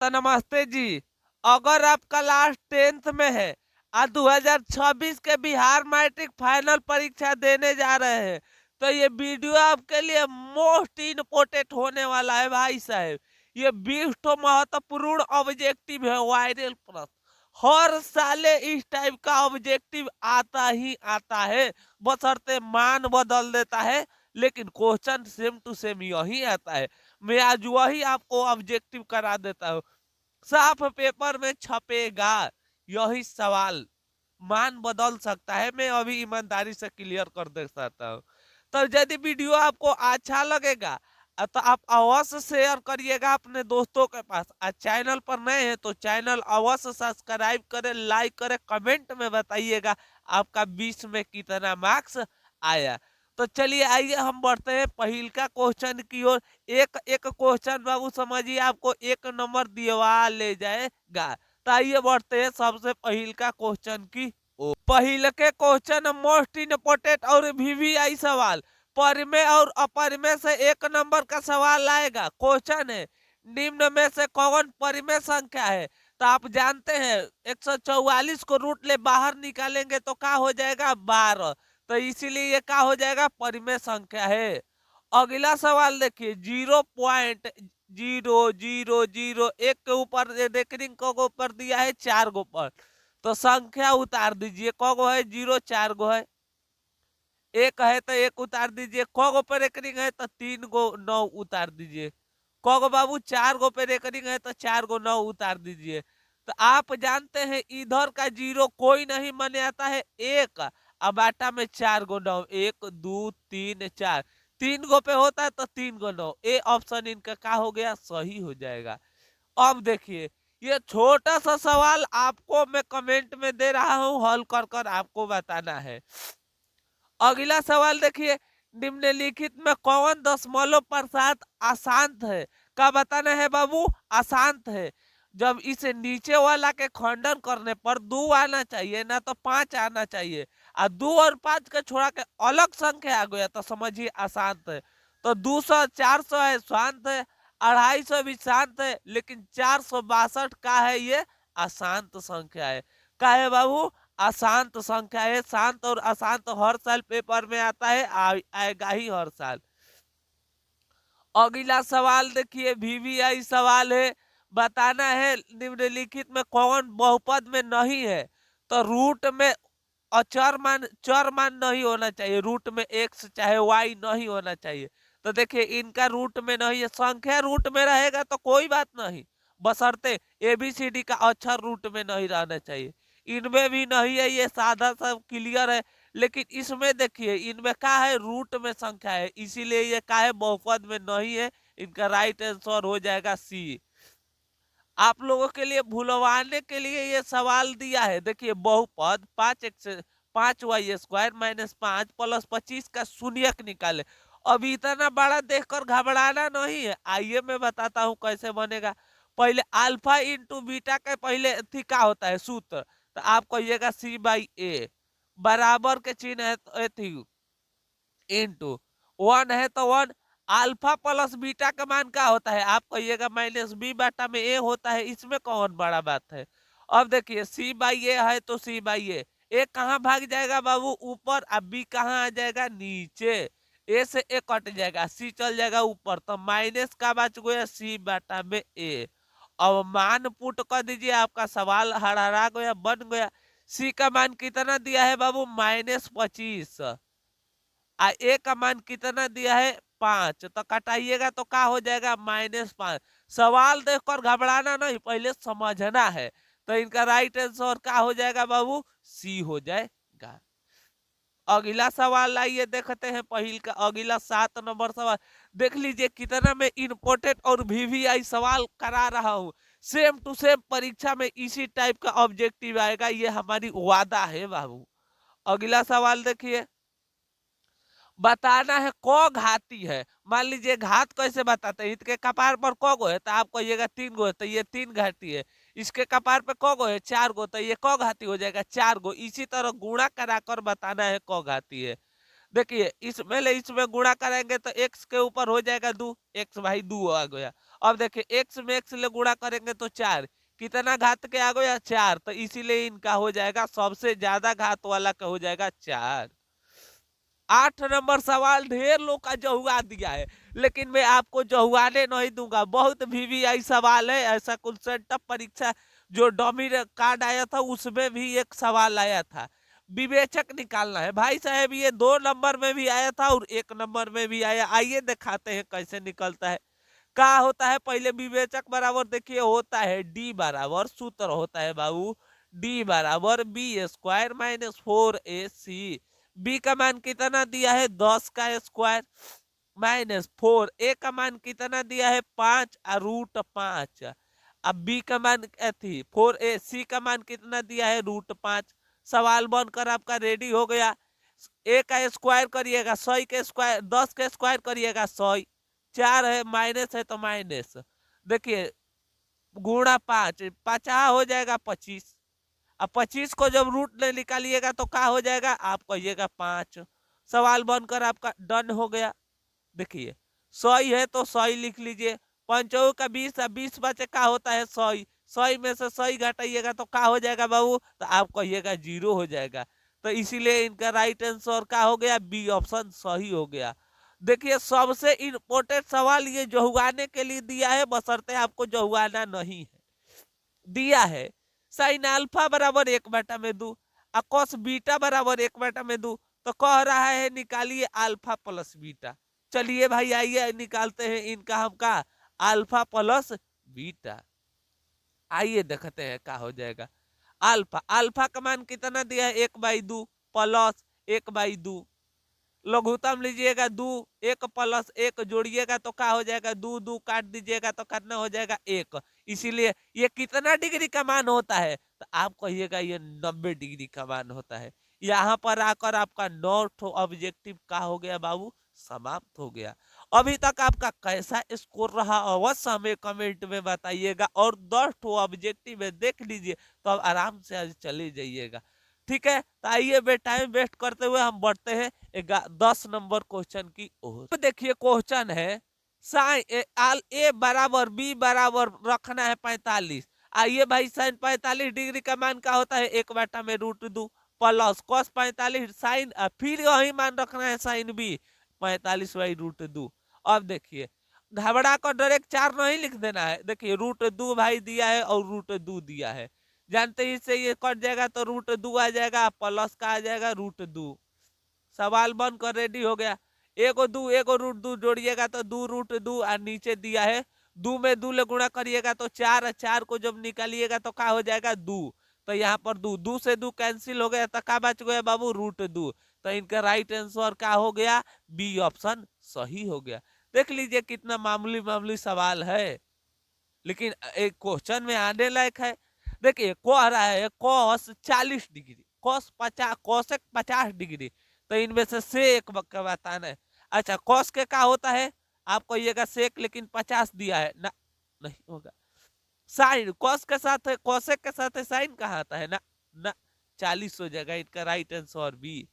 तो नमस्ते जी। अगर आप क्लास 10th में है और 2026 के बिहार मैट्रिक फाइनल परीक्षा देने जा रहे हैं तो ये वीडियो आपके लिए मोस्ट इम्पोर्टेंट होने वाला है भाई साहब। ये 20 तो महत्वपूर्ण ऑब्जेक्टिव है, वायरल प्रश्न। हर साले इस टाइप का ऑब्जेक्टिव आता ही आता है, बशर्ते मान बदल देता है, लेकिन क्वेश्चन सेम टू सेम यही आता है। मैं आज वही आपको ऑब्जेक्टिव करा देता हूँ, साफ पेपर में छपेगा यही सवाल। मान बदल सकता है, मैं अभी ईमानदारी से क्लियर कर दे सकता हूँ। तो यदि वीडियो आपको अच्छा लगेगा तो आप अवश्य शेयर करिएगा अपने दोस्तों के पास। आज चैनल पर नए हैं तो चैनल अवश्य सब्सक्राइब करें, लाइक करें, कमेंट में बताइएगा आपका 20 में कितना मार्क्स आया। तो चलिए आइए हम बढ़ते हैं पहिल का क्वेश्चन की ओर। एक एक क्वेश्चन बाबू समझिए आपको 1 नंबर दिलवा ले जाएगा। तो आइए बढ़ते हैं सबसे पहिल का क्वेश्चन की ओर। पहिल के क्वेश्चन मोस्ट इम्पोर्टेंट और वीवीआई सवाल, परिमेय और अपरिमेय से 1 नंबर का सवाल आएगा। क्वेश्चन है, निम्न में से कौन परिमेय संख्या है? तो आप जानते हैं 144 को रूट ले बाहर निकालेंगे तो क्या हो जाएगा 12, तो इसीलिए ये क्या हो जाएगा परिमेय संख्या है। अगला सवाल देखिए, 0.0001 के ऊपर रेकरिंग को ऊपर दिया है 4 गो पर, तो संख्या उतार दीजिए। कगो है 0, 4 गो है। एक है तो एक उतार दीजिए। कगो पे रेकरिंग है तो 3 गो 9 उतार दीजिए। कगो बाबू 4 गो पे रेकरिंग है तो 4 गो 9 उतार दीजिए। तो आप जानते हैं इधर का 0 कोई नहीं माने आता है 1, अब आटा में 4 गो 9, 1 2 3 4, 3 गो पे होता है तो 3 गो 9। ए ऑप्शन इनका क्या हो गया, सही हो जाएगा। अब देखिए, ये छोटा सा सवाल आपको मैं कमेंट में दे रहा हूं, हल कर कर आपको बताना है। अगला सवाल देखिए, निम्नलिखित में कौन दशमलव प्रसाद अशांत है? क्या बताना है बाबू, अशांत है। जब इसे नीचे वाला के खंडन करने पर 2 आना चाहिए ना तो 5 आना चाहिए, और 2 और 5 के छोड़ा के अलग संख्या आ गया तो समझिए अशांत है। तो 200 400 है, शांत है। 250 भी शांत है, लेकिन 462 का है ये अशांत संख्या है। का है बाबू, अशांत संख्या है। शांत और अशांत हर साल पेपर में आता है, आएगा ही हर साल। अगला सवाल देखिए, वीवीआई सवाल है, बताना है निम्नलिखित में कौन बहुपद में नहीं है? तो रूट में चर मान नहीं होना चाहिए, रूट में एक्स चाहे वाई नहीं होना चाहिए। तो देखिए इनका रूट में नहीं है, संख्या रूट में रहेगा तो कोई बात नहीं, बशर्ते एबीसीडी का अक्षर रूट में नहीं रहना चाहिए। इनमें भी नहीं है, ये सादा सब क्लियर है। लेकिन इसमें देखिए इनमें क्या है, रूट में संख्या है, इसीलिए ये क्या है, बहुपद में नहीं है। इनका राइट आंसर हो जाएगा सी। आप लोगों के लिए भूलवाने के लिए ये सवाल दिया है। देखिए बहुपद 5x 5y² -5 + 25 का शून्यक निकाले। अब इतना बड़ा देखकर घबराना नहीं है, आइए मैं बताता हूँ कैसे बनेगा। पहले अल्फा इंटू बीटा के पहले थी क्या होता है सूत्र, तो आप कहिएगा C/A, बराबर के चिन्ह है तो थी इंटू 1 है तो 1। अल्फा प्लस बीटा का मान क्या होता है, आप कहिएगा -B/A होता है, इसमें कौन बड़ा बात है। अब देखिए C/A है तो C/A, ए कहाँ भाग जाएगा बाबू, ऊपर, अब बी कहाँ आ जाएगा, नीचे। ए से ए कट जाएगा, सी चल जाएगा ऊपर, तो माइनस का बच गया C/A। अब मान पुट कर दीजिए, आपका सवाल हरहरा गया, बन गया। सी का मान कितना दिया है बाबू, -25, ए का मान कितना दिया है 5, तो कटाइएगा तो क्या हो जाएगा -5। सवाल देखकर घबराना नहीं, पहले समझना है। तो इनका राइट आंसर क्या हो जाएगा बाबू, सी हो जाएगा। अगला सवाल आइए देखते हैं, पहिल का अगला 7 नंबर सवाल देख लीजिए कितना में इंपोर्टेंट और वीवीआई सवाल करा रहा हूं। सेम टू सेम परीक्षा में इसी टाइप का ऑब्जेक्टिव आएगा, ये हमारी वादा है बाबू। अगला सवाल देखिए, बताना है क घाती है। मान लीजिए घात कैसे बताते हैं, इसके कपार पर क गो है तो आप कहिएगा 3 गो है, तो ये 3 घाती है। इसके कपार पे क गो है 4 गो, तो ये क घाती हो जाएगा 4 गो। इसी तरह गुणा कराकर बताना है क घाती है। देखिए इसमें गुणा करेंगे तो x के ऊपर हो जाएगा 2, x भाई 2 आ गया। अब देखिए x में x ले गुणा करेंगे तो 4, कितना घात के आ गया 4, तो इसीलिए इनका हो जाएगा सबसे ज्यादा घात वाला का हो जाएगा 4। 8 नंबर सवाल ढेर लोग का जहुआ दिया है, लेकिन मैं आपको जहुआने नहीं दूंगा। बहुत वीवीआई सवाल है, ऐसा कुल सेंटअप परीक्षा जो डमी कार्ड आया था उसमें भी एक सवाल आया था, विवेचक निकालना है भाई साहब। ये 2 नंबर में भी आया था और 1 नंबर में भी आया। आइए दिखाते हैं कैसे निकलता है। क्या होता है पहले विवेचक बराबर देखिए होता है डी बराबर, सूत्र होता है बाबू डी बराबर B square minus 4ac। B का मान कितना दिया है 10 का स्क्वायर माइनस 4, ए का मान कितना दिया है 5 √5। अब बी का मान थी 4a, सी का मान कितना दिया है √5। सवाल बनकर आपका रेडी हो गया। ए का स्क्वायर करिएगा 100 के स्क्वायर, 10 के स्क्वायर करिएगा 100, 4 है माइनस है तो माइनस, देखिए गुणा 5, 50 हो जाएगा 25। अब 25 को जब रूट ले निकालिएगा तो क्या हो जाएगा आप कहिएगा 5। सवाल बनकर आपका डन हो गया। देखिए 100 है तो 100 लिख लीजिए, 5 का 20, 20 बचे क्या होता है 100, 100 में से 100 घटाइएगा तो क्या हो जाएगा बाबू, तो आप कहिएगा 0 हो जाएगा। तो इसीलिए इनका राइट आंसर क्या हो गया, बी ऑप्शन सही हो गया। देखिए सबसे इंपॉर्टेंट सवाल ये जहुआने के लिए दिया है, बशर्ते आपको जहुआना नहीं है। दिया है साइन अल्फा बराबर 1/2 और कॉस बीटा बराबर 1/2, तो कह रहा है निकालिए अल्फा प्लस बीटा। चलिए भाई आइए निकालते हैं इनका हम का अल्फा प्लस बीटा। आइए देखते हैं क्या हो जाएगा। अल्फा अल्फा का मान कितना दिया है 1/2 प्लस 1/2, लघुत्तम लीजिएगा 2, 1 प्लस 1 जोड़िएगा तो क्या हो जाएगा 2, 2 काट दीजिएगा तो कितना हो जाएगा 1। इसीलिए ये कितना डिग्री का मान होता है, तो आप कहिएगा ये 90 डिग्री का मान होता है। यहाँ पर आकर आपका 9 ऑब्जेक्टिव का हो गया बाबू, समाप्त हो गया। अभी तक आपका कैसा स्कोर रहा अवश्य हमें कमेंट में बताइएगा, और 10 ऑब्जेक्टिव है देख लीजिए तो अब आराम से आज चले जाइएगा। ठीक है, तो आइए बे टाइम वेस्ट करते हुए हम बढ़ते हैं 10 नंबर क्वेश्चन की ओर। तो देखिए क्वेश्चन है साइन ए बराबर बी बराबर रखना है 45। आइए भाई साइन 45 डिग्री का मान क्या होता है 1/√2 प्लस कॉस 45 साइन, फिर वही मान रखना है साइन बी 45/√2। अब देखिए घबरा कर डायरेक्ट 4 नहीं लिख देना है। देखिए √2 भाई दिया है और √2 दिया है, जानते ही से ये कट जाएगा तो √2 आ जाएगा, प्लस का आ जाएगा √2। सवाल बनकर रेडी हो गया। एगो 2 एगो √2 जोड़िएगा तो 2√2 और नीचे दिया है 2 में 2 ले गुणा करिएगा तो 4, 4 को जब निकालिएगा तो क्या हो जाएगा 2। तो यहाँ पर 2 2 से 2 कैंसिल हो गया तो क्या बच गया बाबू √2। तो इनका राइट आंसर क्या हो गया, बी ऑप्शन सही हो गया। देख लीजिए कितना मामूली मामूली सवाल है, लेकिन एक क्वेश्चन में आने लायक है। देखिए कह रहा है cos 40 degree, cos 50, cosec 50 degree, तो इनमें से एक का बताना है। अच्छा कॉस के क्या होता है आप कहिएगा सेक, लेकिन 50 दिया है ना, नहीं होगा। साइन कॉस के साथ है, कॉसेक के साथ है साइन कहाँ आता है ना, ना 40 हो जाएगा इनका राइट आंसर बी।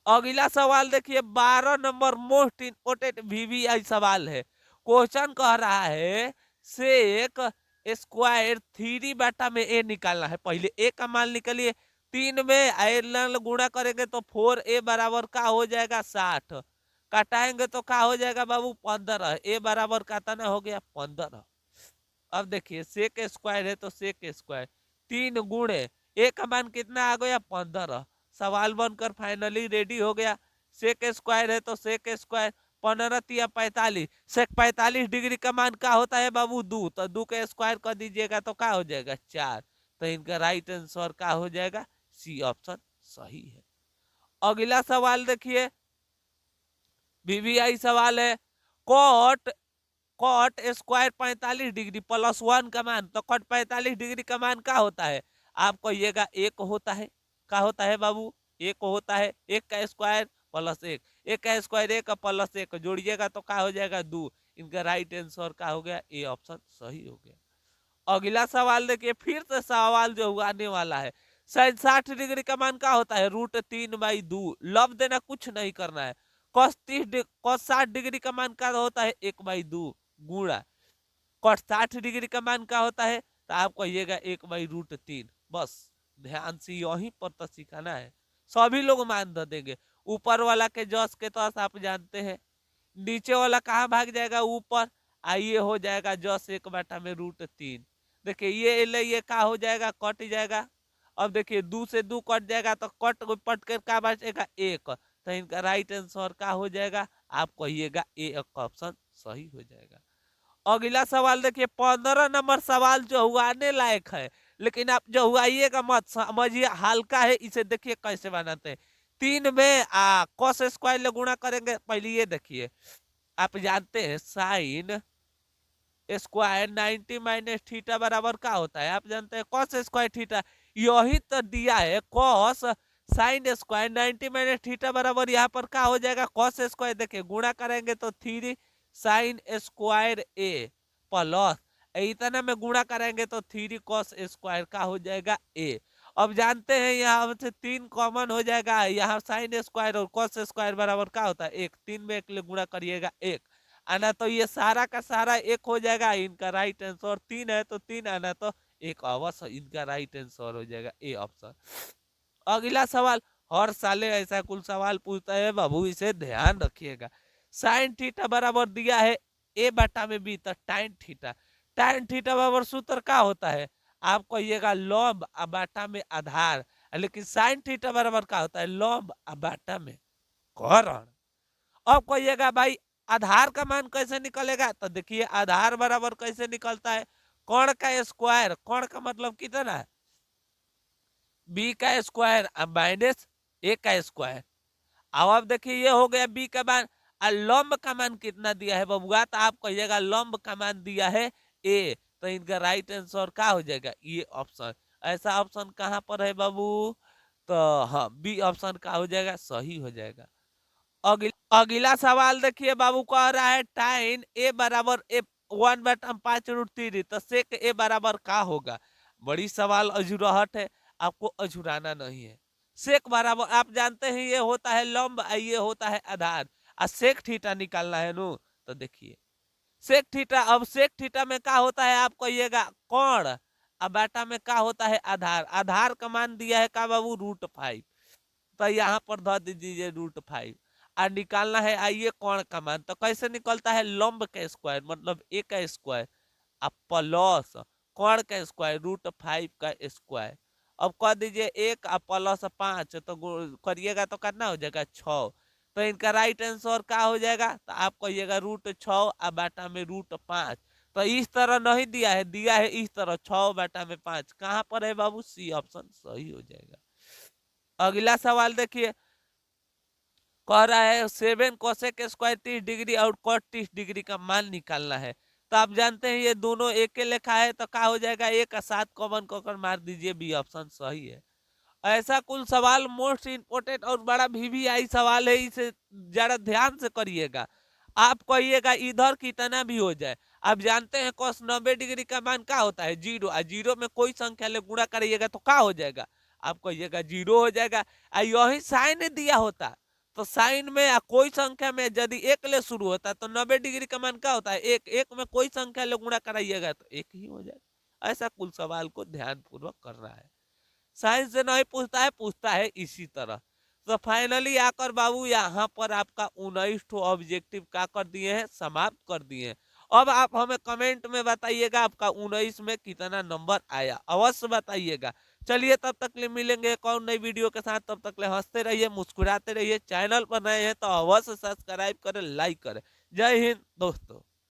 अगला सवाल देखिए 12 नंबर मोस्ट इंपोर्टेंट वीवीआई सवाल है। क्वेश्चन कह रहा है सेक स्क्वायर 3 में ए निकालना है। पहले ए का मान निकालिए, 3 में आयरन गुणा करेंगे तो 4a बराबर का हो जाएगा 60, कटाएंगे तो क्या हो जाएगा बाबू 15, ए बराबर का तना हो गया 15। अब देखिए सेक स्क्वायर है तो सेक स्क्वायर 3 गुणे ए का मान कितना आ गया 15। सवाल बनकर फाइनली रेडी हो गया। सेक स्क्वायर है तो सेक स्क्वायर 15 या 45, सेक 45 डिग्री का मान क्या होता है बाबू 2, तो 2 का स्क्वायर कर दीजिएगा तो क्या हो जाएगा 4। तो इनका राइट आंसर क्या हो जाएगा, सी ऑप्शन सही है। अगला सवाल देखिए वीवीआई सवाल है cot cot square 45 degree plus 1 का मान, तो कॉट 45 डिग्री का मान क्या होता है आप कहिएगा 1 होता है। क्या होता है बाबू 1 होता है, 1 का स्क्वायर प्लस 1, 1 का स्क्वायर 1 प्लस 1 जोड़िएगा तो क्या हो जाएगा 2। इनका राइट आंसर क्या हो गया, ए ऑप्शन सही हो गया। अगला सवाल देखिए फिर से सवाल जो हुआ आने वाला है साइन 60 डिग्री का मान क्या होता है √3/2। लब देना, कुछ नहीं करना है। cos 60 डिग्री का मान क्या होता है 1/2 गुणा। cos 60 डिग्री का मान क्या होता है तो आप कहिएगा 1/√3। बस ध्यान से यहीं पर तो सिखाना है, सभी लोग मान दे देंगे। ऊपर वाला के जस के तस आप जानते हैं, नीचे वाला कहाँ भाग जाएगा ऊपर, आइए हो जाएगा जस 1/√3। देखिए ये क्या हो जाएगा, कट जाएगा। अब देखिए 2 से 2 कट जाएगा तो कट पट कर क्या बचेगा 1। तो इनका राइट आंसर क्या हो जाएगा, आप कहिएगा ए ऑप्शन सही हो जाएगा। अगला सवाल देखिए 15 नंबर सवाल जो हुआने लायक है, लेकिन आप जो हुआइएगा मत, समझिए हल्का है। इसे देखिए कैसे बनाते हैं। 3 में cos स्क्वायर ले गुणा करेंगे। पहले ये देखिए, आप जानते हैं साइन स्क्वायर 90 माइनस थीटा बराबर क्या होता है, आप जानते हैं cos स्क्वायर थीटा। यही तो दिया है cos sine square 90 minus theta बराबर यहाँ पर क्या हो जाएगा cos स्क्वायर। देखिए गुणा करेंगे तो 3 साइन स्क्वायर ए प्लस इतना में गुणा करेंगे तो 3 cos स्क्वायर का हो जाएगा ए। अब जानते हैं यहाँ से 3 कॉमन हो जाएगा, यहाँ साइन स्क्वायर और cos स्क्वायर बराबर क्या होता है 1। 3 में 1 ले गुणा करिएगा 1 आना, तो ये सारा का सारा 1 हो जाएगा। इनका राइट आंसर 3 है तो 3 आना, तो 1 अवश्य इनका राइट आंसर हो जाएगा ए ऑप्शन। अगला सवाल, हर साले ऐसा कुल सवाल पूछता है बाबू, इसे ध्यान रखिएगा। साइन थीटा बराबर दिया है a/b तो टाइन थीटा। टाइन थीटा बराबर सूत्र क्या होता है, आप कहिएगा लंब बाटा में आधार, लेकिन साइन थीटा बराबर क्या होता है लंब बाटा में कोण। अब कहिएगा भाई आधार का मान कैसे निकलेगा, तो देखिए आधार बराबर कैसे निकलता है, कोण का स्क्वायर, कोण का मतलब कितना है बी का स्क्वायर माइनस ए का स्क्वायर। अब देखिए ये हो गया बी का मान, लंब का मान कितना दिया है बबुआ, तो आप कहिएगा लंब का मान दिया है ए, तो इनका राइट आंसर क्या हो जाएगा ये ऑप्शन। ऐसा ऑप्शन कहाँ पर है बाबू, तो हाँ बी ऑप्शन का हो जाएगा सही हो जाएगा। अगला सवाल देखिए बाबू कह रहा है टाइन ए बराबर ए 1/5√3 तो सेक ए बराबर क्या होगा। बड़ी सवाल अजुरहट है, आपको अजुराना नहीं है। सेक बराबर आप जानते हैं ये होता है लंब, ये होता है आधार, सेक थीटा निकालना है नो। तो देखिए सेक थीटा, अब सेक थीटा में क्या होता है आप कहिएगा कोण, अब बाटा में क्या होता है आधार। आधार का मान दिया है क्या बाबू √5, तो यहाँ पर धर दीजिए √5 और निकालना है आइए कोण का मान। तो कैसे निकलता है लंब का स्क्वायर मतलब ए का स्क्वायर प्लस कोण का स्क्वायर √5 का स्क्वायर। अब कह दीजिए 1 प्लस 5 तो करिएगा तो कितना हो जाएगा 6। तो इनका राइट आंसर क्या हो जाएगा, तो आप कहिएगा √6 बाटा में √5। तो इस तरह नहीं दिया है, दिया है इस तरह 6 बाटा में 5, कहाँ पर है बाबू सी ऑप्शन सही हो जाएगा। अगला सवाल देखिए कह रहा है 7 कोसेक स्क्वायर 30 डिग्री और कॉट 30 डिग्री का मान निकालना है। तो आप जानते हैं ये दोनों एक के लेखा है, तो क्या हो जाएगा 1 का 7 कॉमन कर मार दीजिए, बी ऑप्शन सही है। ऐसा कुल सवाल मोस्ट इंपोर्टेंट और बड़ा वीवीआई सवाल है, इसे जरा ध्यान से करिएगा। आप कहिएगा इधर कितना भी हो जाए, आप जानते हैं cos 90 डिग्री का मान क्या होता है 0, और 0 में कोई संख्या ले गुणा करिएगा तो क्या हो जाएगा, आप कहिएगा 0 हो जाएगा। यही साइन दिया होता तो साइन में या कोई संख्या में यदि 1 ले शुरू होता तो 90 डिग्री का मान क्या होता है 1, 1 में कोई संख्या ले गुणा कराइएगा तो 1 ही हो जाएगा। ऐसा कुल सवाल को ध्यान पूर्वक करना है, साइंस से नहीं पूछता है, पूछता है इसी तरह। तो फाइनली आकर बाबू यहाँ पर आपका 19 ऑब्जेक्टिव क्या कर दिए हैं समाप्त कर दिए हैं। अब आप हमें कमेंट में बताइएगा आपका 19 में कितना नंबर आया, अवश्य बताइएगा। चलिए तब तक ले मिलेंगे एक और नई वीडियो के साथ, तब तक ले हंसते रहिए मुस्कुराते रहिए। चैनल पर नए हैं तो अवश्य सब्सक्राइब करें लाइक करें। जय हिंद दोस्तों।